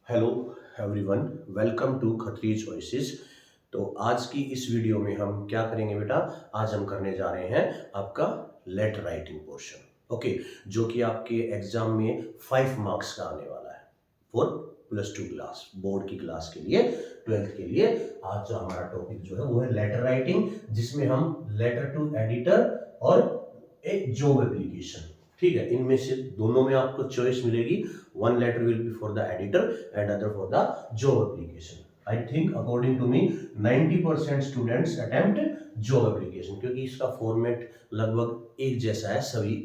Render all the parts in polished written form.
Hello everyone, welcome to Khatri choices. तो आज की इस वीडियो में हम क्या करेंगे बेटा? आज हम करने जा रहे हैं आपका लेटर राइटिंग पोर्शन। ओके, जो कि आपके एग्जाम में 5 मार्क्स का आने वाला है फॉर +2 क्लास, बोर्ड की क्लास के लिए, 12th के लिए। आज जो हमारा टॉपिक जो है वो है लेटर राइटिंग, जिसमें हम लेटर टू एडिटर और एक जॉब एप्लीकेशन, ठीक है, इनमें से दोनों में आपको चॉइस मिलेगी। One letter will be for the editor and other for the job application. I think according to me 90% students attempt job application, क्योंकि इसका फॉर्मेट लगभग एक जैसा है सभी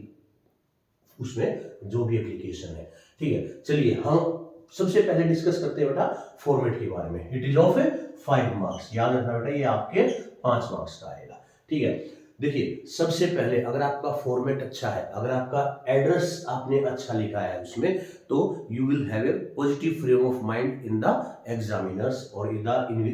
उसमें जो भी एप्लीकेशन है। ठीक है, चलिए हम सबसे पहले डिस्कस करते हैं बेटा फॉर्मेट के बारे में। इट इज ऑफ 5 मार्क्स, याद रखना बेटा, ये आपके 5 मार्क्स का आएगा। ठीक है, देखिए सबसे पहले अगर आपका फॉर्मेट अच्छा है, अगर आपका एड्रेस आपने अच्छा लिखा है उसमें, तो you will have a positive frame of mind in the examiners, और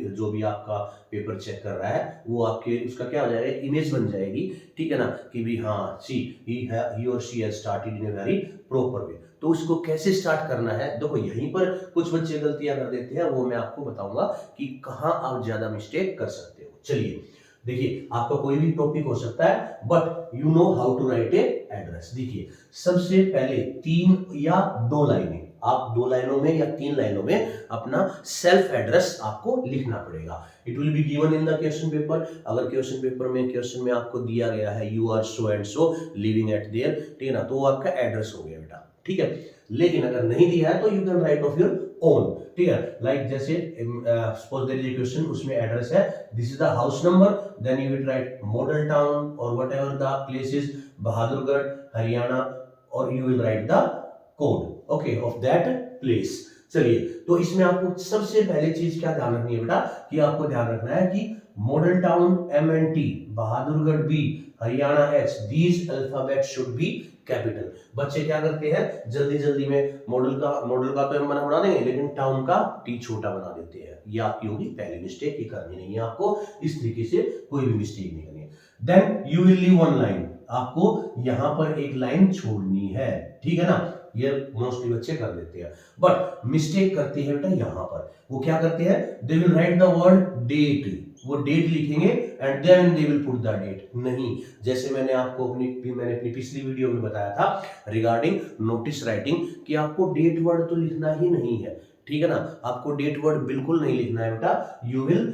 जो भी आपका पेपर चेक कर रहा है वो आपके उसका क्या हो जाएगा, इमेज बन जाएगी। ठीक है ना, कि भी हाँ सी ही और she has started in a very proper way. तो उसको कैसे स्टार्ट करना है, देखो यहीं पर कुछ बच्चे गलतियां कर देते हैं, वो मैं आपको बताऊंगा कि कहाँ आप ज्यादा मिस्टेक कर सकते हो। चलिए देखिए, आपका कोई भी टॉपिक हो सकता है, but you know how to write a address. देखिए सबसे पहले 3 या 2 लाइनें, आप 2 लाइनों में या 3 लाइनों में अपना सेल्फ एड्रेस आपको लिखना पड़ेगा। It will be given in the question paper. अगर क्वेश्चन में आपको दिया गया है you are so and so living at there, ठीक है ना, तो वो आपका एड्रेस हो गया बेटा। ठीक है, लेकिन अगर नहीं दिया है तो you can write of your own. ठीक है, लाइक जैसे suppose there is a question, उसमें एड्रेस है this is the house number, then you will write model town और whatever the place is, Bahadurgarh Haryana, और you will write the code okay of that place. चलिए, तो इसमें आपको सबसे पहले चीज क्या ध्यान रखनी है बेटा, कि आपको ध्यान रखना है कि model town MNT, Bahadurgarh B, Haryana H, these alphabet should be capital. बच्चे क्या करते हैं, जल्दी जल्दी में मॉडल का तो M बना देंगे, लेकिन टाउन का T छोटा बना देते हैं। ये आपकी होगी पहली मिस्टेक, ये करनी नहीं है आपको, इस तरीके से कोई भी मिस्टेक नहीं करनी है। Then you will leave one line, आपको यहां पर एक लाइन छोड़नी है। ठीक है ना, ये मोस्टली बच्चे कर देते हैं, बट मिस्टेक करते हैं बेटा यहां पर। वो क्या करते हैं, they will write the word date, वो डेट लिखेंगे and then they will put the date. नहीं, जैसे मैंने अपनी पिछली वीडियो में बताया था रिगार्डिंग नोटिस राइटिंग, कि आपको डेट वर्ड तो लिखना ही नहीं है। ठीक है ना, आपको डेट वर्ड बिल्कुल नहीं लिखना है बेटा। You will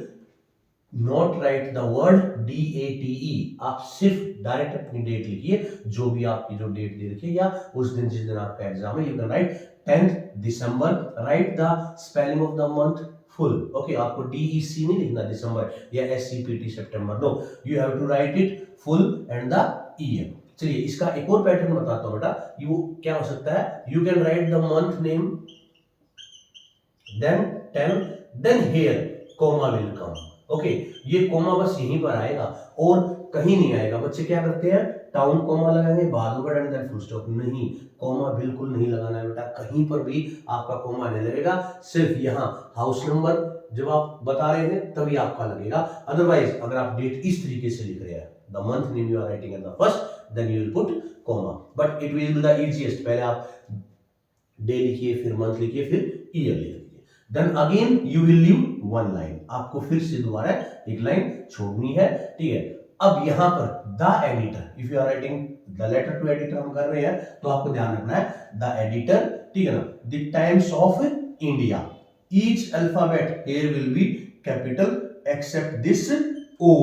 not right the word DATE, आप सिर्फ डायरेक्ट अपनी डेट लिखिए, जो भी आपकी जो डेट दे रखी है, या उस दिन जिस दिन आपका एग्जाम है। You can write 10th December, write the spelling of the month full. Okay, आपको DEC नहीं लिखना दिसंबर, या SCPT सितंबर, no, you have to write it full and the year. चलिए इसका एक और पैटर्न बताता हूं बेटा, यू क्या हो सकता है, you can write the month name, then 10, then here comma will come. Okay, ये कोमा बस यहीं पर आएगा और कहीं नहीं आएगा। बच्चे क्या करते हैं, टाउन कोमा लगाएंगे, Bahadurgarh and then full stop. नहीं, कोमा बिल्कुल नहीं लगाना है बेटा, कहीं पर भी आपका कोमा नहीं लगेगा। सिर्फ यहाँ हाउस नंबर जब आप बता रहे हैं तभी आपका लगेगा। अदरवाइज अगर आप डेट इस तरीके से लिख रहे हैं, the month name you are writing at the first, then you will put comma, but it will be the easiest. पहले आप डे लिखिए, फिर मंथ लिखिए, फिर ईयर लिखिए। Then again you will leave one line, आपको फिर से दोबारा एक लाइन छोड़नी है। ठीक है, अब यहां पर the editor, if you are writing the letter to editor हम कर रहे हैं, तो आपको ध्यान रखना है द एडिटर, ठीक है ना, the times of India, each alphabet here will be capital except this O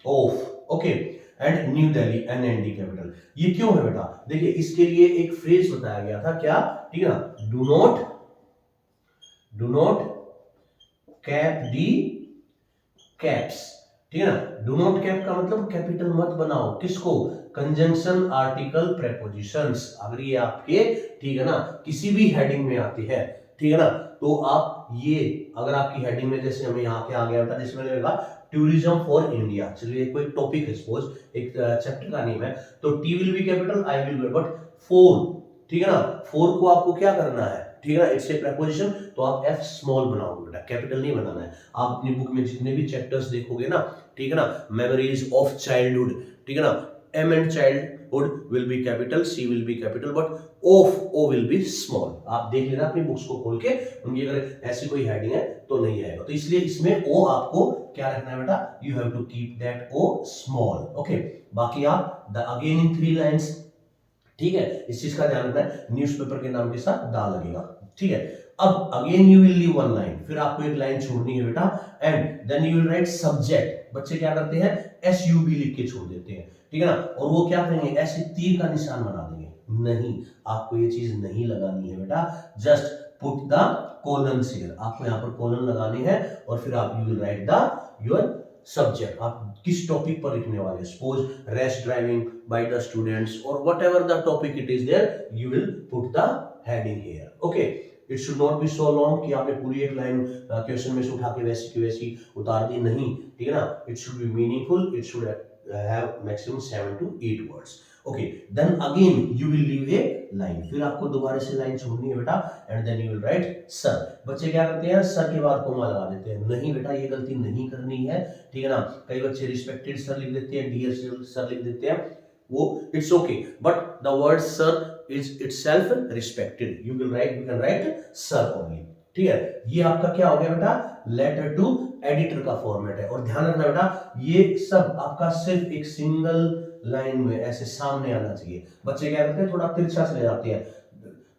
of, okay, and new Delhi NND capital. ये क्यों है बेटा, देखिए इसके लिए एक फ्रेज बताया गया था, क्या, ठीक है ना, do not cap the caps. ठीक है ना, डू नॉट कैप का मतलब कैपिटल मत बनाओ, किसको, कंजंक्शन आर्टिकल प्रेपोजिशंस। अगर ये आपके, ठीक है ना, किसी भी हेडिंग में आती है, ठीक है ना, तो आप ये, अगर आपकी हेडिंग में जैसे हमें यहाँ पे आ गया था जिसमें लिखा टूरिज्म फॉर इंडिया, चलिए कोई टॉपिक है, सपोज एक चैप्टर का नेम है, तो T will be capital, I will B, but four, ठीक है ना, फोर को आपको क्या करना है, ठीक है ना, इट्स ए प्रेपोजिशन, तो आप F स्मॉल बनाओगे बेटा, कैपिटल नहीं बनाना है। आप अपनी बुक में जितने भी चैप्टर्स देखोगे ना, ठीक है ना, मेमोरीज ऑफ चाइल्डहुड, ठीक है ना, M and childhood will be capital, C will be capital, but O will be small. आप देख लेना अपनी बुक्स को खोल के, उनकी अगर ऐसी कोई हेडिंग है तो नहीं आएगा, तो इसलिए इसमें O आपको क्या रखना है बेटा, you have to keep that O small. Okay, बाकी आप द अगेन इन 3 लाइन्स, ठीक है, इस चीज का ध्यान रखना है, न्यूज़पेपर के नाम के साथ दा लगेगा, ठीक है. अब again you will leave 1 line, फिर आपको एक लाइन छोड़नी है बेटा, and then you will write subject. बच्चे क्या करते हैं, SUB लिख के छोड़ देते हैं, ठीक है ना, और वो क्या करेंगे, ऐसे तीर का निशान बना देंगे. नहीं, आपको ये चीज नहीं लगानी है बेटा, just put the colon here. आपको यहाँ पर कोलन लगानी है, और फिर आप you will write the your subject. आप किस टॉपिक पर लिखने वाले, suppose rash driving by the students और whatever the topic it is there, you will put the heading here. Okay, it should not be so long कि आपने पूरी एक लाइन क्वेश्चन में से उठा के वैसी की वैसी उतार दी, नहीं, ठीक है ना. It should be meaningful, it should have maximum 7 to 8 words. Okay, then again you will leave a line, फिर आपको दोबारा से लाइन छोड़नी है बेटा, and then you will write sir. बच्चे क्या करते हैं, सर के बाद कोमा लगा देते हैं. नहीं बेटा, ये गलती नहीं करनी है, ठीक है ना. कई बच्चे रिस्पेक्टेड सर लिख देते हैं, डियर सर लिख देते हैं, वो it's okay, but the word sir is itself respected. You can write sir only. ठीक है, ये आपका क्या हो गया बेटा, लेटर टू एडिटर का फॉर्मेट है. और ध्यान रखना बेटा, ये सब आपका सिर्फ एक सिंगल लाइन में ऐसे सामने आना चाहिए. बच्चे क्या करते हैं, थोड़ा तिरछा चले जाते हैं.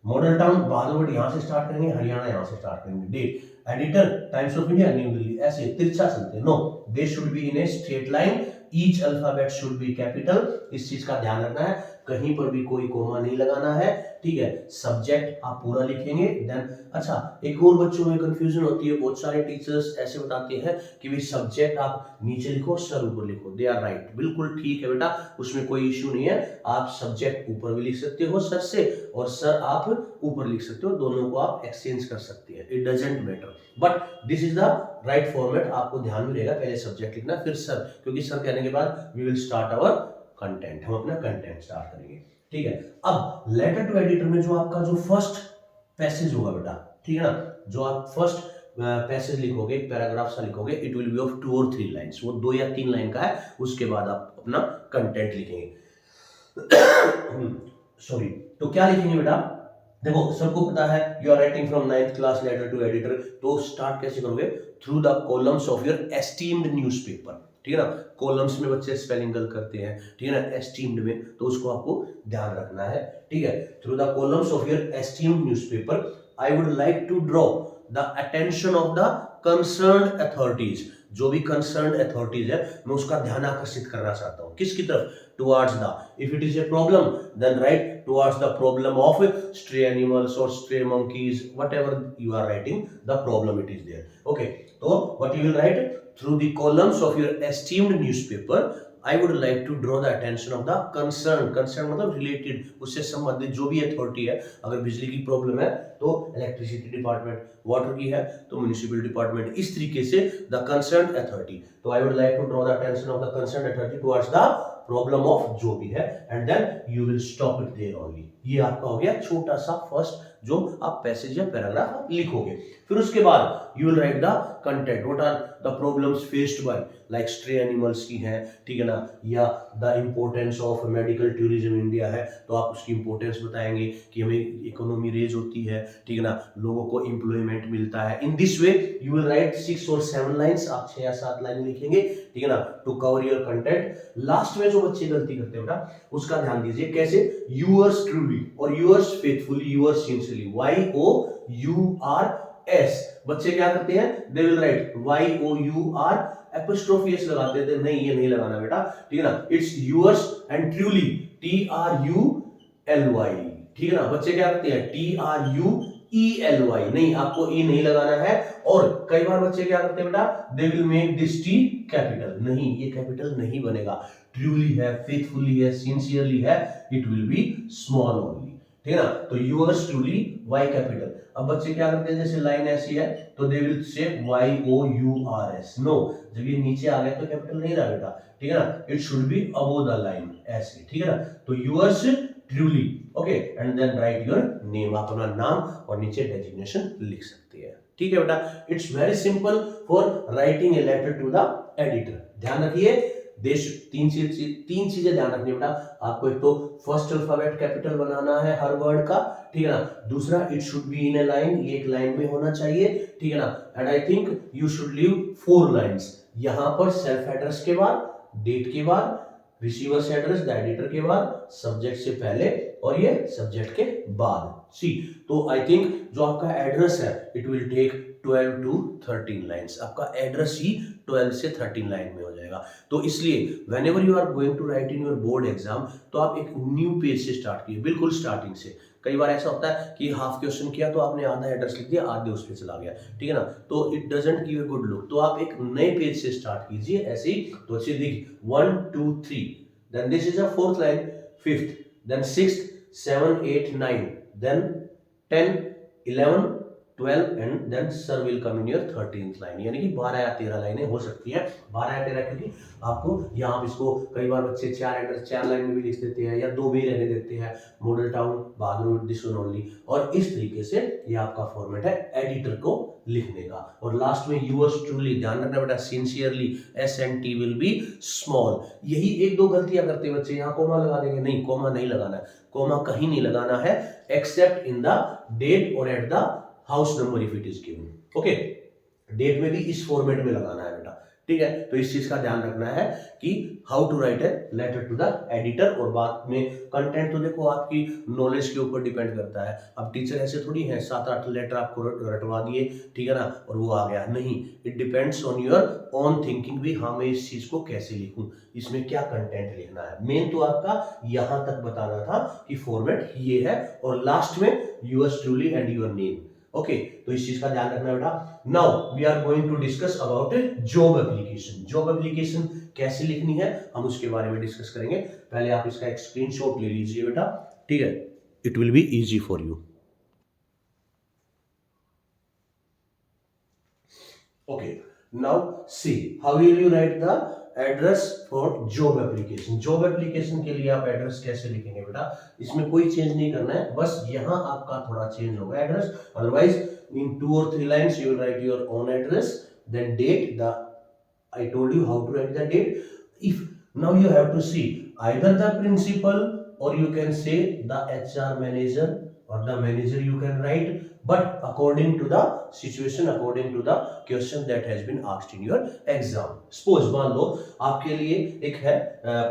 मॉडल टाउन बालवड यहां से स्टार्ट करेंगे, हरियाणा यहां से स्टार्ट करेंगे, date editor times of India new Delhi, ऐसे तिरछा चलते हैं. No, they should be in a straight line, each alphabet should be capital. इस चीज का ध्यान रखना है, कहीं पर भी कोई कोमा नहीं लगाना है, ठीक है. सब्जेक्ट आप पूरा लिखेंगे. देन अच्छा, एक और बच्चों में कंफ्यूजन होती है, बहुत सारे टीचर्स ऐसे बताते हैं कि भाई सब्जेक्ट आप नीचे लिखो, सर ऊपर लिखो. दे आर राइट, बिल्कुल ठीक है बेटा, उसमें कोई इश्यू नहीं है. आप सब्जेक्ट ऊपर भी लिख सकते हो सर से, और सर आप ऊपर लिख सकते हो, दोनों को आप एक्सचेंज कर सकते हैं. It doesn't matter, but this is the right format. आपको ध्यान में रहेगा, पहले सब्जेक्ट लिखना फिर सर, क्योंकि सर कहने के बाद we will start our content, हम अपना कंटेंट स्टार्ट करेंगे, ठीक है. अब लेटर टू एडिटर में जो आपका जो फर्स्ट पैसेज होगा बेटा, ठीक है ना, जो आप फर्स्ट पैसेज लिखोगे, पैराग्राफ सा लिखोगे, it will B of 2 or 3 lines. वो 2 या 3 लाइन का है, उसके बाद आप अपना कंटेंट लिखेंगे. सॉरी, तो क्या लिखेंगे बेटा, देखो सबको पता है, you are writing from 9th class letter to editor, तो स्टार्ट कैसे करोगे, through the columns of your esteemed newspaper, ठीक है ना. कॉलम्स में बच्चे स्पेलिंग गलत करते हैं, ठीक है ना, एस्टीम्ड में, तो उसको आपको ध्यान रखना है, ठीक है. Through the columns of your esteemed newspaper, I would like to draw the attention of the concerned authorities. जो भी कंसर्न्ड अथॉरिटीज है, मैं उसका ध्यान आकर्षित करना चाहता हूँ. किसकी तरफ, towards the, if it is a problem then write towards the problem of stray animals और stray monkeys, whatever you are writing the problem it is there. Okay, तो what you will write, through the columns of your esteemed newspaper, I would like to draw the attention of the concerned मतलब related, उससे संबंधित जो भी authority है. अगर बिजली की प्रॉब्लम है तो इलेक्ट्रिसिटी डिपार्टमेंट, वाटर की है तो म्युनिसिपल डिपार्टमेंट, इस तरीके से द कंसर्न्ड अथॉरिटी. तो I would like to draw the attention of the concerned authority towards the problem of जो भी है, and then you will stop it there only. ये आपका हो गया छोटा सा फर्स्ट जो आप पैसेज या पैराग्राफ लिखोगे. फिर उसके बाद you will write the content, what are the problems faced by, like stray animals की है, ठीक है ना, या the importance of medical tourism India है, तो आप उसकी इंपॉर्टेंस बताएंगे कि हमें इकोनॉमी रेज होती है, ठीक है ना, लोगों को एम्प्लॉयमेंट मिलता है. In this way you will write 6 or 7 lines, आप 6 या 7 लाइन लिखेंगे, ठीक है ना, to cover your content. Last में जो बच्चे गलती करते हैं बेटा, उसका ध्यान दीजिए, कैसे, यूअर्स ट्रूली और yours faithfully, yours sincerely, YOURS. बच्चे क्या करते हैं, they will right YOUR apostrophe S लगाते थे. नहीं, ये नहीं लगाना बेटा, ठीक है ना. It's yours and truly, TRULY, ठीक है ना. बच्चे क्या करते हैं, TRUELY, नहीं, आपको ई नहीं लगाना है. और कई बार बच्चे क्या करते हैं बेटा, they will make this T capital. नहीं, ये कैपिटल नहीं बनेगा. ट्रूली है, फेथफुली है, सिंसियरली है, it will B small only, ठीक है ना. तो यूअर्स ट्रूली Y कैपिटल. अब बच्चे क्या करते हैं, जैसे लाइन ऐसी है तो they will say YOURS. No, जब ये नीचे आ गया तो कैपिटल नहीं रहा बेटा, ठीक है ना. It should be above the line, ऐसे, ठीक है ना. तो yours truly, okay, and then write your name, आप अपना नाम और नीचे डेजिग्नेशन लिख सकते हैं, ठीक है बेटा. It's very simple for writing a letter to the editor. ध्यान रखिए, देश तीन चीजें ध्यान रखनी बेटा आपको। एक तो फर्स्ट अल्फाबेट कैपिटल बनाना है हर वर्ड का, ठीक है ना। दूसरा, it should be in A line, ये एक लाइन में होना चाहिए, ठीक है ना। And I think you should leave 4 lines. यहां पर सेल्फ एड्रेस के बाद, डेट के बाद, रिसीवर्स एड्रेस द एडिटर के बाद, सब्जेक्ट से पहले और ये सब्जेक्ट के बाद। सी, तो आई थिंक जो आपका एड्रेस है it will take 12 to 13 lines. आपका एड्रेस ही 12 से 13 लाइन में हो जाएगा। तो इसलिए whenever you are going to write in your board exam, तो आप एक न्यू पेज से स्टार्ट कीजिए, बिल्कुल स्टार्टिंग से। कई बार ऐसा होता है कि हाफ क्वेश्चन किया तो आपने आधा एड्रेस लिख दिया, आधे उस पे चला गया, ठीक है ना, तो it doesn't give a good look. तो आप एक नए पेज से स्टार्ट कीजिए ऐसे ही। तो अच्छे देखिए 1 2 3, then this is a 4th line, 5th, then 6th, 7 8 9, then 10 11 12 and then sir will come in your 13th line। यानी कि 12 या 13 लाइनें हो सकती है। 12 या 13 क्योंकि आपको यहाँ इसको कई बार बच्चे 4 एड्रेस 4 लाइन में भी लिख देते हैं या 2 भी रहने देते हैं, model town, Bahadur, this one only. और इस तरीके से ये आपका फॉर्मेट है एडिटर को लिखने का। और लास्ट में यूअर्स ट्रूली, ध्यान रखना बेटा, sincerely, SNT will be small. यही 1-2 गलतियां करते बच्चे, यहाँ कोमा लगा देंगे, नहीं कोमा नहीं लगाना है, कोमा कहीं नहीं लगाना है एक्सेप्ट इन द डेट और at the house number if it is given. Okay, date में भी इस फॉर्मेट में लगाना है बेटा, ठीक है। तो इस चीज का ध्यान रखना है कि how to write a letter to the editor. और बाद में कंटेंट तो देखो आपकी नॉलेज के ऊपर डिपेंड करता है। अब टीचर ऐसे थोड़ी है 7-8 लेटर आपको रटवा दिए, ठीक है ना, और वो आ गया, नहीं। It depends on your own thinking भी, हाँ मैं इस चीज को कैसे लिखूं, इसमें क्या कंटेंट लिखना है। मेन तो आपका यहां तक बताना था कि फॉर्मेट ये है, और लास्ट में yours truly and your name. Okay, तो इस चीज का ध्यान रखना बेटा। Now we are going to discuss about a job application. Job application कैसे लिखनी है हम उसके बारे में डिस्कस करेंगे। पहले आप इसका एक स्क्रीनशॉट ले लीजिए बेटा, ठीक है, it will be easy for you. Okay, now see how will you right the address for job application. Job application के लिए आप एड्रेस कैसे लिखेंगे बेटा, इसमें कोई चेंज नहीं करना है, बस यहां आपका थोड़ा चेंज होगा address. Otherwise in 2 or 3 lines you will write your own address, then date, I told you how to write the date. If now you have to see either the principal or you can say the HR manager or the manager you can write, but according to the situation, according to the question that has been asked in your exam. Suppose मान लो आपके लिए एक है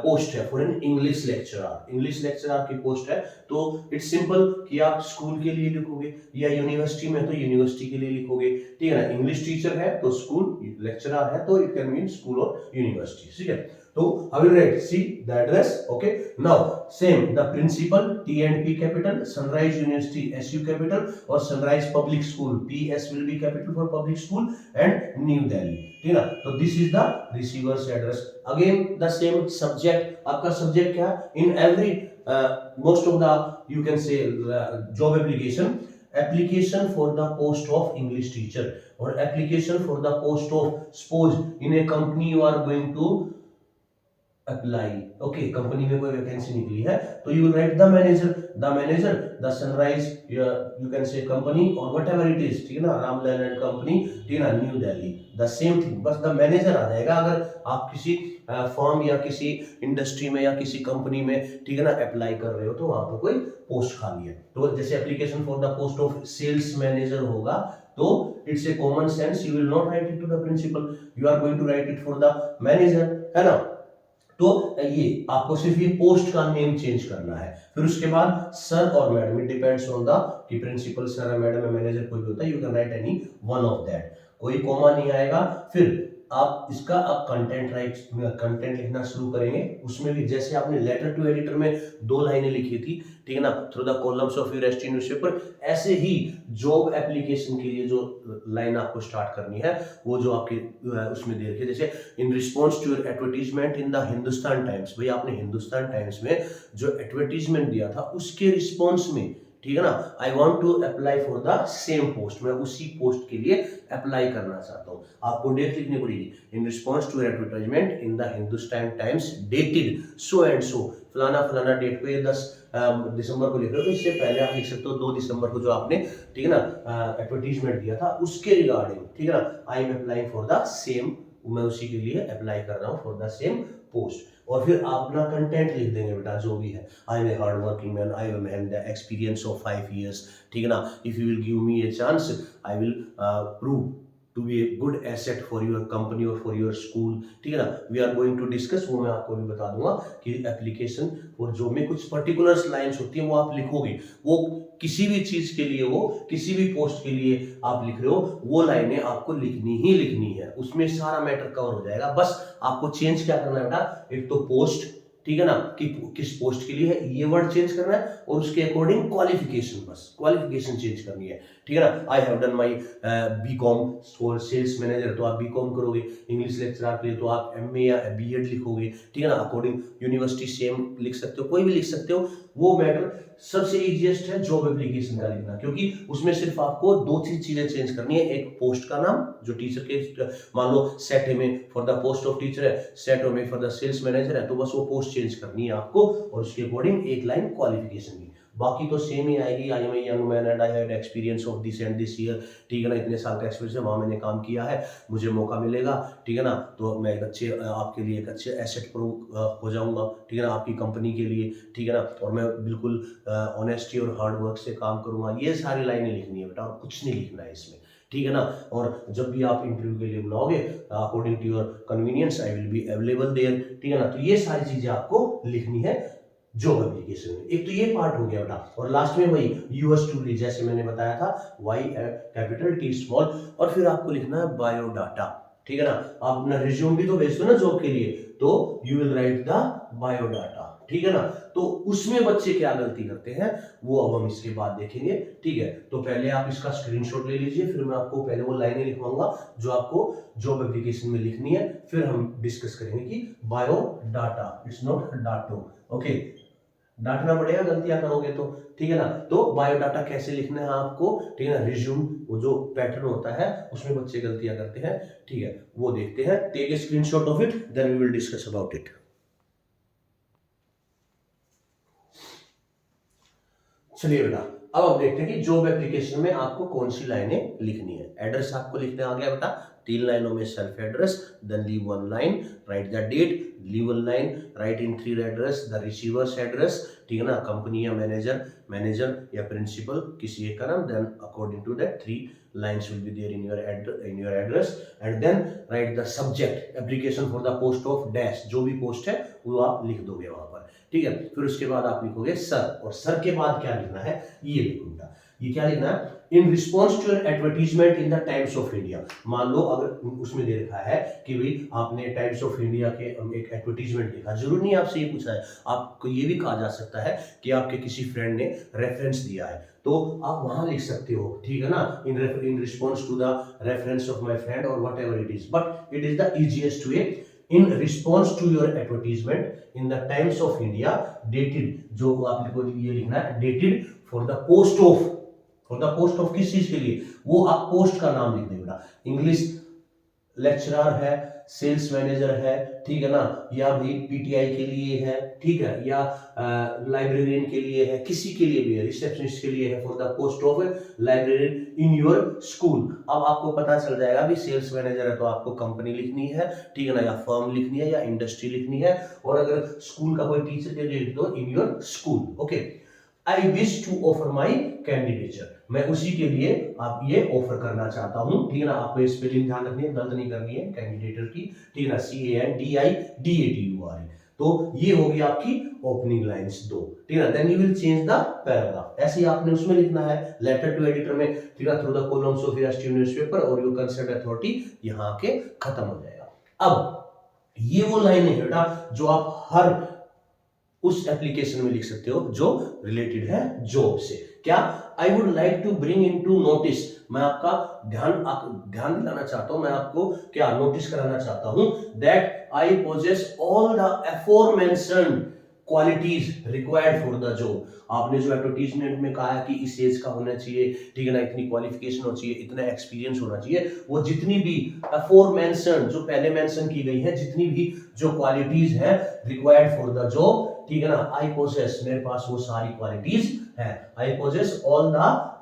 post है for an English lecturer. English lecturer की post है, तो it's simple कि आप स्कूल के लिए लिखोगे, या यूनिवर्सिटी में तो यूनिवर्सिटी के लिए लिखोगे, ठीक है ना। इंग्लिश टीचर है तो स्कूल, लेक्चरर है तो इट कैन मीन स्कूल और यूनिवर्सिटी, ठीक है। तो I will write, see the address, okay. Now same, the principal, T&P capital, Sunrise University SU capital, और Sunrise Public School PS will be capital for public school, and New Delhi, ठीक है ना। तो this is the receiver's address. Again the same subject, आपका subject क्या है, in every most of the you can say job application for the post of English teacher, or application for the post of, suppose in a company you are going to apply, okay, company में कोई vacancy निकली है, तो you will write the manager, the sunrise you can say company और whatever it is, ठीक है ना, Ramlal and company, ठीक है ना, new Delhi, the same thing, बस द मैनेजर आ जाएगा। अगर आप किसी फर्म या किसी इंडस्ट्री में या किसी कंपनी में, ठीक है ना, अप्लाई कर रहे हो तो वहां पर कोई पोस्ट खाली है, तो जैसे application for the post of sales manager होगा, तो it's a common sense, you will not write it to the principal, you are going to write it for the manager, है ना। तो ये आपको सिर्फ ये पोस्ट का नेम चेंज करना है। फिर उसके बाद सर और madam, it depends on the कि प्रिंसिपल सर है, मैडम है, मैनेजर कोई भी होता है, you can right any one of that, कोई कोमा नहीं आएगा। फिर आप इसका अब कंटेंट लिखना शुरू करेंगे। उसमें भी जैसे आपने लेटर टू एडिटर में 2 लाइनें लिखी थी, ठीक है ना, through the columns of your ST newspaper, ऐसे ही जॉब एप्लीकेशन के लिए जो लाइन आपको स्टार्ट करनी है वो जो आपके उसमें दे रखी है, जैसे in response to your advertisement in the Hindustan times. भाई आपने हिंदुस्तान टाइम्स में जो एडवर्टीजमेंट दिया था उसके रिस्पॉन्स में, ठीक है ना, I want to apply for the same post, मैं उसी पोस्ट के लिए अप्लाई करना चाहता हूँ। आपको डेट लिखनी पड़ेगी, in response to advertisement in the Hindustan times dated so and so, फलाना फलाना डेट पे 10 दिसंबर को लिख रहे हो, तो इससे पहले आप लिख सकते हो 2 दिसंबर को जो आपने, ठीक है ना, एडवर्टीजमेंट दिया था उसके रिगार्डिंग, ठीक है ना, I am applying for the same मैं उसी के लिए अप्लाई कर रहा हूँ फॉर द सेम पोस्ट। और फिर आप अपना कंटेंट लिख देंगे बेटा जो भी है, I am a hard working man, I am have the experience of 5 years, ठीक है ना, if you will give me a chance I will prove to be a good asset for your company और for your school, ठीक है ना। We are going to discuss, वो मैं आपको भी बता दूंगा कि एप्लीकेशन और जो में कुछ पर्टिकुलर लाइंस होती हैं वो आप लिखोगे, वो किसी भी चीज के लिए, वो किसी भी पोस्ट के लिए आप लिख रहे हो, वो लाइनें आपको लिखनी ही लिखनी है, उसमें सारा मैटर कवर हो जाएगा। बस आपको चेंज क्या करना है बेटा, एक तो पोस्ट, ठीक है ना, कि किस पोस्ट के लिए है ये वर्ड चेंज करना है, और उसके अकॉर्डिंग क्वालिफिकेशन, बस क्वालिफिकेशन चेंज करनी है, ठीक है ना। I have done my BCom for sales manager, तो आप बीकॉम करोगे, इंग्लिश लेक्चरर के लिए तो आप एमए या बीएड लिखोगे, ठीक है ना, अकॉर्डिंग यूनिवर्सिटी सेम लिख सकते हो, कोई भी लिख सकते हो। वो मैटर सबसे इजीएस्ट है जॉब एप्लीकेशन का लिखना, क्योंकि उसमें सिर्फ आपको दो चीजें चेंज करनी है, एक पोस्ट का नाम जो टीचर के, मान लो सेट में for the post of teacher है, सेट में फॉर द सेल्स मैनेजर है, तो बस वो पोस्ट चेंज करनी है आपको, और उसके अकॉर्डिंग एक लाइन क्वालिफिकेशन की, बाकी तो सेम ही आएगी। I am a young man and I have experience of this and this year, ठीक है ना, इतने साल का एक्सपीरियंस है, वहां मैंने काम किया है, मुझे मौका मिलेगा, ठीक है ना, तो मैं एक अच्छे आपके लिए एक अच्छे एसेट प्रूव हो जाऊंगा, ठीक है ना, आपकी कंपनी के लिए, ठीक है ना, और मैं बिल्कुल ऑनेस्टी और हार्ड वर्क से काम करूंगा। ये सारी लाइनें लिखनी है बेटा, और कुछ नहीं लिखना है इसमें, ठीक है ना। और जब भी आप इंटरव्यू के लिए बुलाओगे, according to your convenience I will be available there, ठीक है ना, तो ये सारी चीजें आपको लिखनी है जॉब एप्लीकेशन में। एक तो ये पार्ट हो गया बेटा, और लास्ट में वही यूएस टू ली, जैसे मैंने बताया था, वाई कैपिटल टी स्मॉल, और फिर आपको लिखना है बायोडाटा, ठीक है ना। आप अपना रिज्यूम भी तो भेजते हो ना जॉब के लिए, तो you will write the biodata, ठीक है ना। तो उसमें बच्चे क्या गलती करते हैं वो अब हम इसके बाद देखेंगे, ठीक है। तो पहले आप इसका स्क्रीनशॉट ले लीजिए, फिर मैं आपको पहले वो लाइनें लिखवाऊंगा जो आपको जॉब एप्लीकेशन में लिखनी है, फिर हम डिस्कस करेंगे कि biodata, it's not data, okay, डांटना पड़ेगा गलतियां करोगे तो, ठीक है ना। तो बायोडाटा कैसे लिखना है आपको, ठीक है ना, रिज्यूम वो जो पैटर्न होता है उसमें बच्चे गलतियां करते हैं, ठीक है, वो देखते हैं। Take a screenshot of it, then we will discuss about it. चलिए बेटा, अब हम देखते हैं कि जॉब एप्लीकेशन में आपको कौन सी लाइनें लिखनी है। एड्रेस आपको लिखने आ गया बेटा, 3 लाइनों में self address, then leave 1 line, write the date, leave 1 line, write in 3 address the receiver's address, ठीक है ना, कंपनी या मैनेजर या प्रिंसिपल किसी एक का नाम, then according to that 3 lines will be there in your address, and then write the subject application for the post of dash, जो भी पोस्ट है वो आप लिख दोगे वहां पर, ठीक है। फिर उसके बाद आप लिखोगे सर, और सर के बाद क्या लिखना है ये लिखो बेटा, ये क्या लिखना है, in response to your advertisement in the times of India. मान लो अगर उसमें दे रखा है कि भाई आपने टाइम्स ऑफ इंडिया के एक एडवर्टीजमेंट देखा, जरूर नहीं आपसे ये पूछा है, आपको ये भी कहा जा सकता है कि आपके किसी फ्रेंड ने रेफरेंस दिया है, तो आप वहां लिख सकते हो, ठीक है ना, in response to the reference of my friend और whatever it is, but it is the easiest way, in response to your advertisement in the times of India dated, जो आपको ये लिखना है dated for the post of, for the post of किस चीज के लिए, वो आप पोस्ट का नाम लिख देगा, इंग्लिश लेक्चरर है, सेल्स मैनेजर है, ठीक है ना, या भी पीटीआई के लिए है, ठीक है, या लाइब्रेरियन के लिए है, किसी के लिए भी है, रिसेप्शनिस्ट के लिए है, for the post of librarian in your school. अब आपको पता चल जाएगा भी सेल्स मैनेजर है तो आपको कंपनी लिखनी है, ठीक है ना, या फर्म लिखनी है या इंडस्ट्री लिखनी है, और अगर स्कूल का कोई टीचर के लिए तो in your school, okay. I wish to offer my candidature, मैं उसी के लिए आप ये ऑफर करना चाहता हूं, ठीक है ना, आपको स्पेलिंग ध्यान रखनी है, गलत नहीं करनी है कैंडिडेटर की, ठीक है ना, CANDIDATUR, तो ये होगी आपकी ओपनिंग लाइंस 2, ठीक है ना। Then you will change the paragraph, ऐसे ही आपने उसमें लिखना है, लेटर टू एडिटर में, ठीक है, through the columns of your state newspaper और योर कंसर्न अथॉरिटी, यहां के खत्म हो जाएगा। अब ये वो लाइन है बेटा जो आप हर उस एप्लीकेशन में लिख सकते हो जो रिलेटेड है जॉब से। क्या, I would like to bring into notice, मैं आपका ध्यान दिलाना चाहता हूं, मैं आपको क्या नोटिस कराना चाहता हूं, that I possess all the aforementioned qualities required for the job. आपने जो एडवर्टीजमेंट में कहा है कि इस एज का होना चाहिए, ठीक है ना, इतनी क्वालिफिकेशन होनी चाहिए, इतना एक्सपीरियंस होना चाहिए, वो जितनी भी अफोरमेंशन्ड जो पहले मेंशन की गई है, जितनी भी जो क्वालिटीज है रिक्वायर्ड फॉर द जॉब, ठीक है ना, आई पोजेस, मेरे पास वो सारी क्वालिटीज है, आई पोजेस ऑल द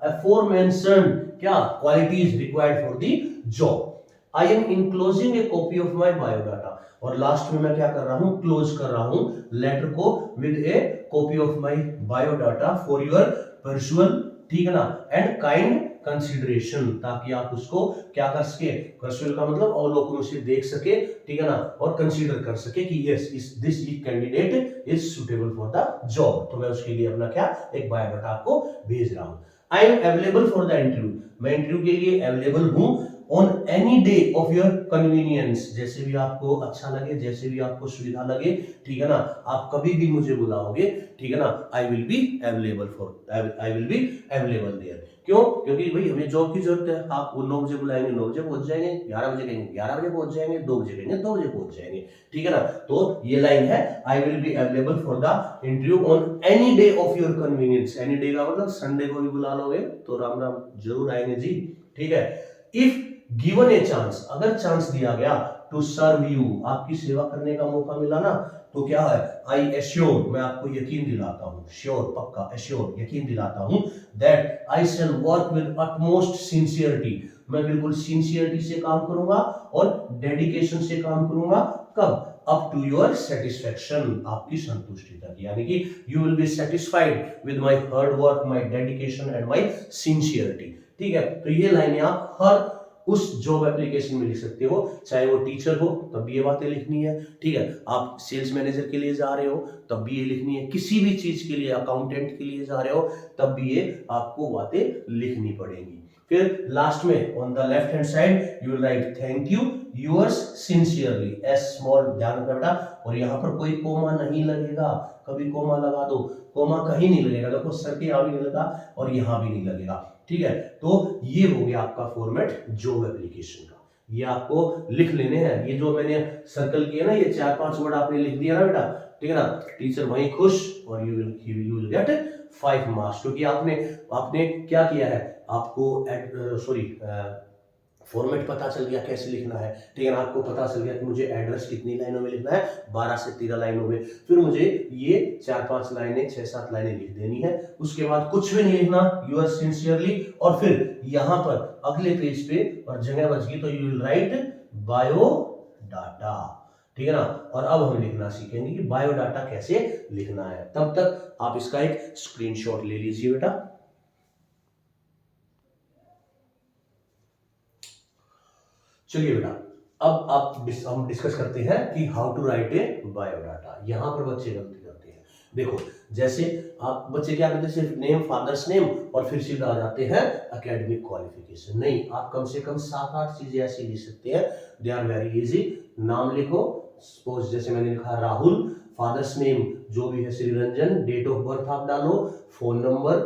अफोरमेंशन्ड क्या qualities required for the job. I am enclosing A copy of my biodata, और लास्ट में मैं क्या कर रहा हूं, क्लोज कर रहा हूं लेटर को with A copy of my biodata for your personal, ठीक है ना, एंड काइंड कंसिडरेशन, ताकि आप उसको क्या कर सके, पर्सनल का मतलब अवलोकन से देख सके, ठीक है ना, और कंसीडर कर सके कि yes this candidate is suitable for the job. तो मैं उसके लिए अपना क्या एक बायोडाटा आपको भेज रहा हूं। I am available for the interview, मैं इंटरव्यू के लिए अवेलेबल हूं on any day of your convenience, जैसे भी आपको अच्छा लगे, जैसे भी आपको सुविधा लगे, ठीक है ना, आप कभी भी मुझे बुलाओगे, ठीक है ना, I will be available there. क्यों? क्योंकि भाई हमें जॉब की जरूरत है। आप 9 बजे बुलाएंगे 9 बजे पहुंच जाएंगे, 11 बजे कहेंगे 11 बजे पहुंच जाएंगे, 2 बजे कहेंगे 2 बजे पहुंच जाएंगे, ठीक है ना। तो ये लाइन है, आई will be available for the interview on any day of your convenience. Any day का मतलब संडे को भी बुला लोगे तो राम राम जरूर आएंगे जी, ठीक है। इफ गिवन ए चांस, अगर चांस दिया गया टू सर्व यू, आपकी सेवा करने का मौका मिला ना, तो क्या है, आई एश्योर, मैं आपको यकीन दिलाता हूं, श्योर पक्का, एश्योर यकीन दिलाता हूं, that I shall work with utmost sincerity, मैं बिल्कुल सिंसियरिटी से काम करूंगा और डेडिकेशन से काम करूंगा। कब? अप टू योर सेटिस्फेक्शन, आपकी संतुष्टि तक, यानी कि you will be satisfied with my hard work, my dedication and my sincerity, ठीक है। तो ये लाइनें आप हर उस जॉब एप्लीकेशन में लिख सकते हो, चाहे वो टीचर हो तब भी ये बातें लिखनी है, ठीक है, आप सेल्स मैनेजर के लिए जा रहे हो तब भी ये लिखनी है, किसी भी चीज के लिए, अकाउंटेंट के लिए जा रहे हो तब भी ये आपको बातें लिखनी पड़ेंगी। फिर लास्ट में on the left hand side you will right thank you yours sincerely, S small, ध्यान रखना बेटा, और यहाँ पर कोई कोमा नहीं लगेगा, कभी कोमा लगा दो, कोमा कहीं नहीं लगेगा, देखो सर के यहाँ भी नहीं लगा और यहाँ भी नहीं लगेगा, ठीक है। तो ये हो गया आपका फॉर्मेट जॉब एप्लीकेशन का, ये आपको लिख लेने हैं। ये जो मैंने सर्कल किया ना, ये 4-5 वर्ड आपने लिख दिया ना बेटा, ठीक है ना, टीचर वहीं खुश, और यू विल गेट 5 मार्क्स, क्योंकि आपने क्या किया है, आपको फॉर्मेट पता चल गया कैसे लिखना है, ठीक है ना, आपको पता चल गया कि मुझे एड्रेस कितनी लाइनों में लिखना है, 12 से 13 लाइनों में, फिर मुझे ये 4-5 लाइनें 6-7 लाइनें लिख देनी है, उसके बाद कुछ भी नहीं लिखना, यूअर सिंसियरली, और फिर यहां पर अगले पेज पे और जगह बच गई तो यू विल राइट बायोडाटा, ठीक है ना। और अब हम लिखना सीखेंगे कि बायोडाटा कैसे लिखना है, तब तक आप इसका एक स्क्रीनशॉट ले लीजिए बेटा। चलिए बेटा, अब हम डिस्कस करते हैं कि how to write a biodata. यहां पर बच्चे गलती करते हैं, देखो, जैसे आप बच्चे क्या करते हैं, सिर्फ नेम, फादर्स नेम, और फिर सीधा आ जाते हैं एकेडमिक क्वालिफिकेशन। नहीं, आप कम से कम 7-8 चीजें ऐसी लिख सकते हैं, दे आर वेरी इजी। नाम लिखो, सपोज जैसे मैंने लिखा राहुल, फादर्स नेम जो भी है Shri Ranjan, date of birth आप डालो, phone number,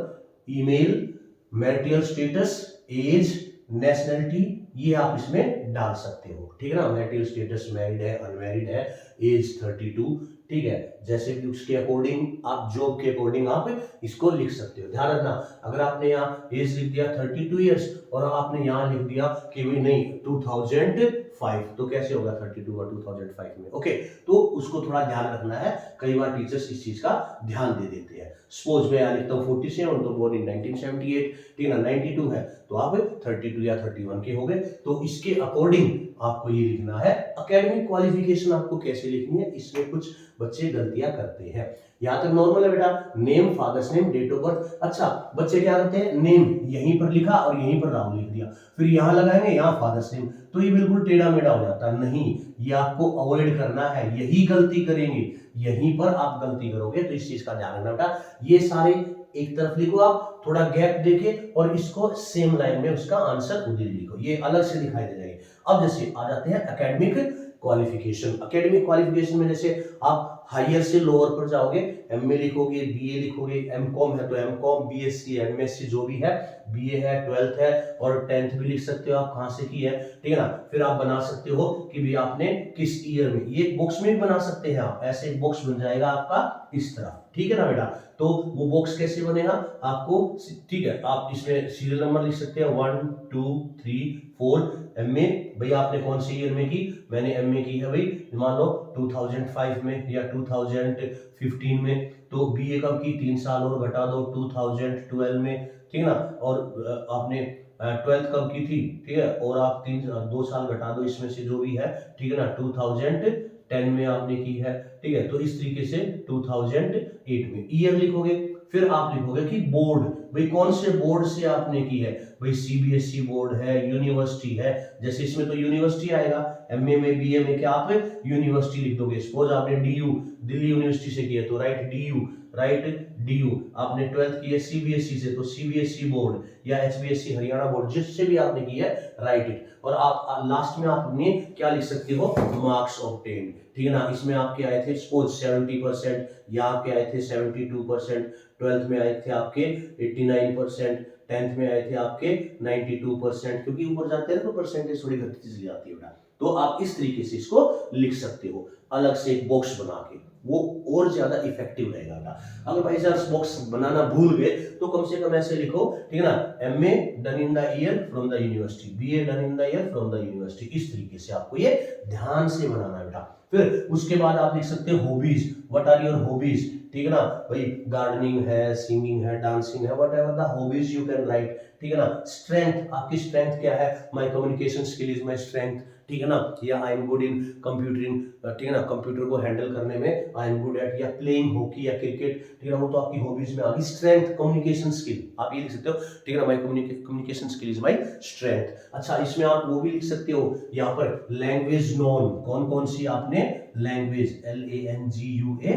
email, marital status, age, nationality, ये आप इसमें डाल सकते हो, ठीक है ना। मैरिटल स्टेटस मैरिड है, अनमैरिड है, एज 32, ठीक है, जैसे भी उसके अकॉर्डिंग आप जॉब के अकॉर्डिंग आप इसको लिख सकते हो। ध्यान रखना, अगर आपने यहाँ एज लिख दिया 32 ईयर्स और आपने यहाँ लिख दिया कि भाई नहीं 2005, तो कैसे होगा 32 और 2005 में, ओके। तो उसको थोड़ा ध्यान रखना है, कई बार टीचर्स इस चीज का ध्यान दे देते हैं। सपोज मैं यहाँ लिखता हूँ 47, तो बोर्न इन 1978, ठीक है ना, 92 है तो आप 32 या 31 के हो गए। तो इसके अकॉर्डिंग आपको ये लिखना है। एकेडमिक क्वालिफिकेशन आपको कैसे लिखनी है, इसमें कुछ बच्चे गलतियां करते हैं। यहां तक नॉर्मल है बेटा, name, father's name, date of birth. अच्छा, बच्चे क्या करते हैं, नेम यहीं पर लिखा और यहीं पर राहुल लिख दिया, फिर यहां लगाएंगे यहाँ फादर्स नेम, तो ये बिल्कुल टेढ़ा मेढ़ा हो जाता है। नहीं, ये आपको अवॉइड करना है, यही गलती करेंगे, यहीं पर आप गलती करोगे, तो इस चीज का ध्यान रखना बेटा। ये सारे एक तरफ लिखो आप, थोड़ा गैप देके, और इसको सेम लाइन में उसका आंसर उधर लिखो, ये अलग से दिखाई दे जाएगी। अब जैसे आ जाते हैं एकेडमिक क्वालिफिकेशन। एकेडमिक क्वालिफिकेशन में जैसे आप हायर से लोअर पर जाओगे, एमए लिखोगे, बीए लिखोगे, एमकॉम है तो एमकॉम, बीएससी, एमएससी जो भी है, बीए है, 12th है, और 10th भी लिख सकते हो आप कहां से की है, ठीक है ना। फिर आप बना सकते हो कि भी आपने किस ईयर में, ये बॉक्स में भी बना सकते हैं आप, ऐसे एक बॉक्स बन जाएगा आपका इस तरह, ठीक है ना बेटा। तो वो बॉक्स कैसे बनेगा आपको, ठीक है, आप इसमें सीरियल नंबर लिख सकते हैं 1 2 3 4। एमए भैया आपने कौन से ईयर में की, मैंने एमए की है भाई मान लो 2005 में या 2015 में। तो बीए कब की, 3 साल और घटा दो 2012 में, ठीक है ना। और आपने ट्वेल्थ कब की थी, ठीक है, और आप 2 साल घटा दो इसमें से जो भी है, ठीक है ना, 2010 में आपने की है, ठीक है, तो इस तरीके से 2008 में ईयर लिखोगे। फिर आप लिखोगे कि बोर्ड, भाई कौन से बोर्ड से आपने की है, भाई सीबीएसई बोर्ड है, यूनिवर्सिटी है, जैसे इसमें तो यूनिवर्सिटी आएगा, एमए में बीए में क्या आप यूनिवर्सिटी लिख दोगे। सपोज आपने डीयू दिल्ली यूनिवर्सिटी से किया तो राइट डीयू, राइट डीयू। आपने ट्वेल्थ की है सीबीएसई से तो सीबीएसई बोर्ड या एचबीएसई हरियाणा बोर्ड, जिससे भी आपने की है राइट इट। और आप लास्ट में आपने क्या लिख सकते हो, मार्क्स ऑब्टेन्ड, ठीक है ना। इसमें आपके आए थे सपोज 70%, या आपके आए थे 72%, ट्वेल्थ में आए थे आपके 89%, 10th में आए थे आपके 92%, क्योंकि ऊपर जाते हैं तो परसेंटेज थोड़ी घटती चली जाती है बेटा। तो आप इस तरीके से इसको लिख सकते हो, अलग से एक बॉक्स बना के, वो और ज्यादा इफेक्टिव रहेगा बेटा। अगर बाई चांस बॉक्स बनाना भूल गए तो कम से कम ऐसे लिखो, ठीक है ना, MA done in the year from the university, BA done in the year from the university. इस तरीके से आपको ये ध्यान से बनाना है बेटा। फिर उसके बाद आप लिख सकते हो hobbies, what are your hobbies, ठीक है ना, भाई गार्डनिंग है, सिंगिंग है, डांसिंग है, what ever the hobbies you can right, ठीक है ना। स्ट्रेंथ, आपकी स्ट्रेंथ क्या है, my communication skill is my strength, ठीक है ना, या आई एम गुड इन कंप्यूटरिंग, ठीक है ना, कंप्यूटर को हैंडल करने में आई एम गुड एट, या प्लेइंग हॉकी या क्रिकेट, ठीक है ना, वो तो आपकी हॉबीज में आ गई। स्ट्रेंथ कम्युनिकेशन स्किल आप ये लिख सकते हो, ठीक है ना, my communication skill is my strength. अच्छा, इसमें आप वो भी लिख सकते हो यहाँ पर लैंग्वेज नोन, कौन कौन सी आपने लैंग्वेज, LANGUAGE,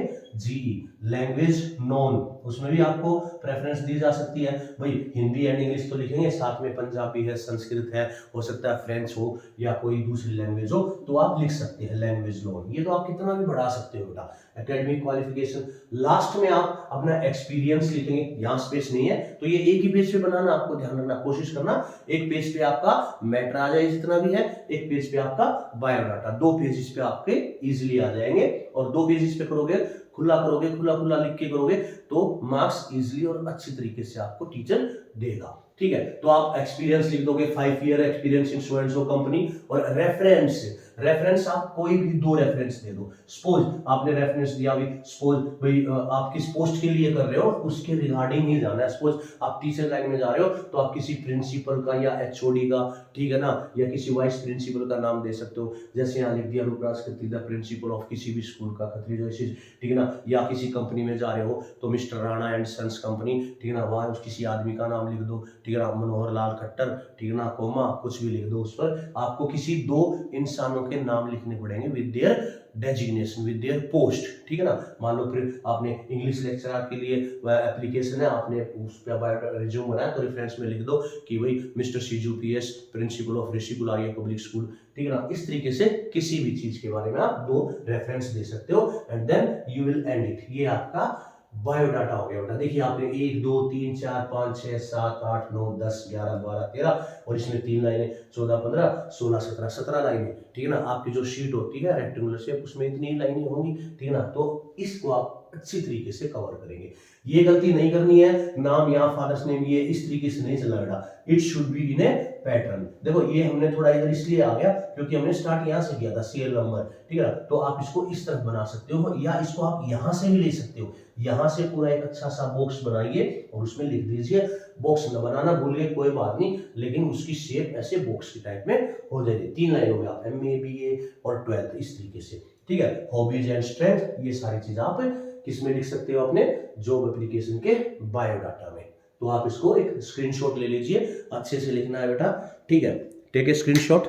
लैंग्वेज नोन, उसमें भी आपको प्रेफरेंस दी जा सकती है। भाई हिंदी एंड इंग्लिश तो लिखेंगे, साथ में पंजाबी है, संस्कृत है, हो सकता है फ्रेंच हो या कोई दूसरी लैंग्वेज हो, तो आप लिख सकते हैं लैंग्वेज नोन। ये तो आप कितना भी बढ़ा सकते हो बेटा। एकेडमिक क्वालिफिकेशन, लास्ट में आप अपना एक्सपीरियंस लिखेंगे, यहाँ स्पेस नहीं है तो ये एक ही पेज पे बनाना, आपको ध्यान रखना, कोशिश करना एक पेज पे आपका मैटर आ जाए जितना भी है, एक पेज पे आपका बायोडाटा, 2 पेजेस पे आपके इजीली आ जाएंगे। और 2 पेजेस पे करोगे, खुला करोगे, खुला खुला लिख के करोगे तो मार्क्स इजीली और अच्छी तरीके से आपको टीचर देगा, ठीक है। तो आप एक्सपीरियंस लिख दोगे, 5 year experience in so and so company. और रेफरेंस, रेफरेंस आप कोई भी 2 रेफरेंस दे दो। सपोज आपने रेफरेंस दिया, भी सपोज भाई आप किस पोस्ट के लिए कर रहे हो उसके रिगार्डिंग ही जाना है। सपोज आप टीचर लाइन में जा रहे हो तो आप किसी प्रिंसिपल का या एचओडी का, ठीक है ना, या किसी वाइस प्रिंसिपल का नाम दे सकते हो, जैसे यहाँ लिख दिया Rooparaj Khatri the principle of किसी भी स्कूल का, खत्री जैसे, ठीक है ना। या किसी कंपनी में जा रहे हो तो mister Rana and sons company, ठीक है ना, वहां किसी आदमी का नाम लिख दो, ठीक है ना, मनोहर लाल खट्टर, ठीक है ना, कोमा कुछ भी लिख दो उस पर। आपको किसी 2 इंसानों के नाम लिखने पड़ेंगे with their designation, with their post, ठीक है ना। मान लो फिर आपने इंग्लिश लेक्चरर के लिए एप्लीकेशन है, आपने उस पर बायो रिज्यूम बनाया तो रेफरेंस में लिख दो कि भाई mister Siju PS principal of Rishi Gularia public school, ठीक है ना। इस तरीके से किसी भी चीज के बारे में आप 2 रेफरेंस दे सकते हो and then you will end it. ये आपका बायोडाटा हो गया बेटा। देखिए आपने 1 2 3 4 5 6 7 8 9 10 11 12 13 और इसमें 3 लाइनें, 14 15 16 17 17 लाइनें, ठीक है ना। आपकी जो शीट होती है रेक्टेंगुलर शेप उसमें इतनी लाइनें होंगी, ठीक है ना। तो इसको आप अच्छी तरीके से कवर करेंगे। ये गलती नहीं करनी है, नाम या फादर्स नेम ये इस तरीके से नहीं चला बेटा, it should be in A pattern. देखो ये हमने थोड़ा इधर इसलिए आ गया क्योंकि हमने स्टार्ट यहाँ से किया था सीरियल नंबर, ठीक है ना। तो आप इसको इस तरफ बना सकते हो या इसको आप यहाँ से भी ले सकते हो, यहाँ से पूरा एक अच्छा सा बॉक्स बनाइए और उसमें लिख दीजिए। बॉक्स न बनाना भूल गए कोई बात नहीं, लेकिन उसकी शेप ऐसे बॉक्स की टाइप में हो जाएगी। 3 लाइनों में आप MA BA और 12th इस तरीके से, ठीक है। हॉबीज एंड स्ट्रेंथ ये सारी चीज आप किस में लिख सकते हो, अपने जॉब एप्लीकेशन के बायोडाटा में। तो आप इसको एक स्क्रीनशॉट ले लीजिए, अच्छे से लिखना है बेटा, ठीक है। Take a screenshot.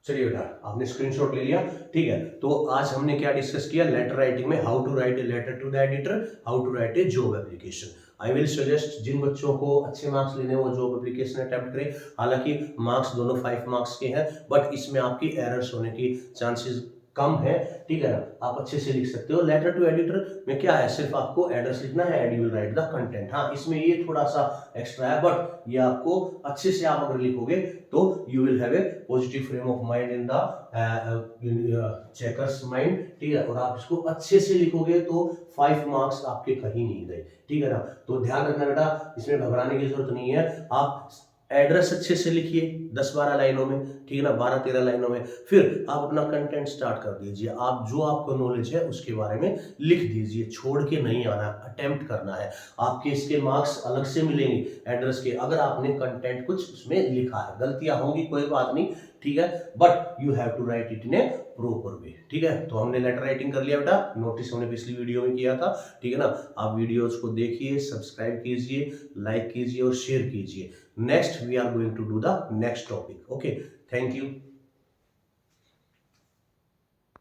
चलिए बेटा आपने स्क्रीनशॉट ले लिया, ठीक है। तो आज हमने क्या डिस्कस किया, लेटर राइटिंग में how to write a letter to the editor, how to write a job application. I will suggest जिन बच्चों को अच्छे मार्क्स लेने वो जॉब एप्लीकेशन अटेम्प्ट करें। हालांकि मार्क्स दोनों 5 मार्क्स के हैं, बट इसमें आपकी एरर्स होने की चांसेस कम है, ठीक है ना। आप अच्छे से लिख सकते हो। लेटर टू एडिटर में क्या है, सिर्फ आपको एड्रेस लिखना है and you will write the content. हाँ इसमें ये थोड़ा सा एक्स्ट्रा है, बट ये आपको अच्छे से आप अगर लिखोगे तो you will have a positive frame of mind in the checkers mind, ठीक है। और आप इसको अच्छे से लिखोगे तो 5 मार्क्स आपके कहीं नहीं गए, ठीक है ना। तो ध्यान रखना बेटा, इसमें घबराने की जरूरत नहीं है। आप एड्रेस अच्छे से लिखिए 10-12 लाइनों में, ठीक है ना, 12-13 लाइनों में। फिर आप अपना कंटेंट स्टार्ट कर दीजिए। आप जो आपको नॉलेज है उसके बारे में लिख दीजिए, छोड़ के नहीं आना, अटेम्प्ट करना है। आपके इसके मार्क्स अलग से मिलेंगे एड्रेस के, अगर आपने कंटेंट कुछ उसमें लिखा है। गलतियां होंगी, कोई बात नहीं, ठीक है, but you have to write it in a proper way, ठीक है। तो हमने लेटर राइटिंग कर लिया बेटा, नोटिस हमने पिछली वीडियो में किया था, ठीक है ना। आप वीडियोस को देखिए, सब्सक्राइब कीजिए, लाइक कीजिए और शेयर कीजिए। Next we are going to do the next topic. Okay, thank you.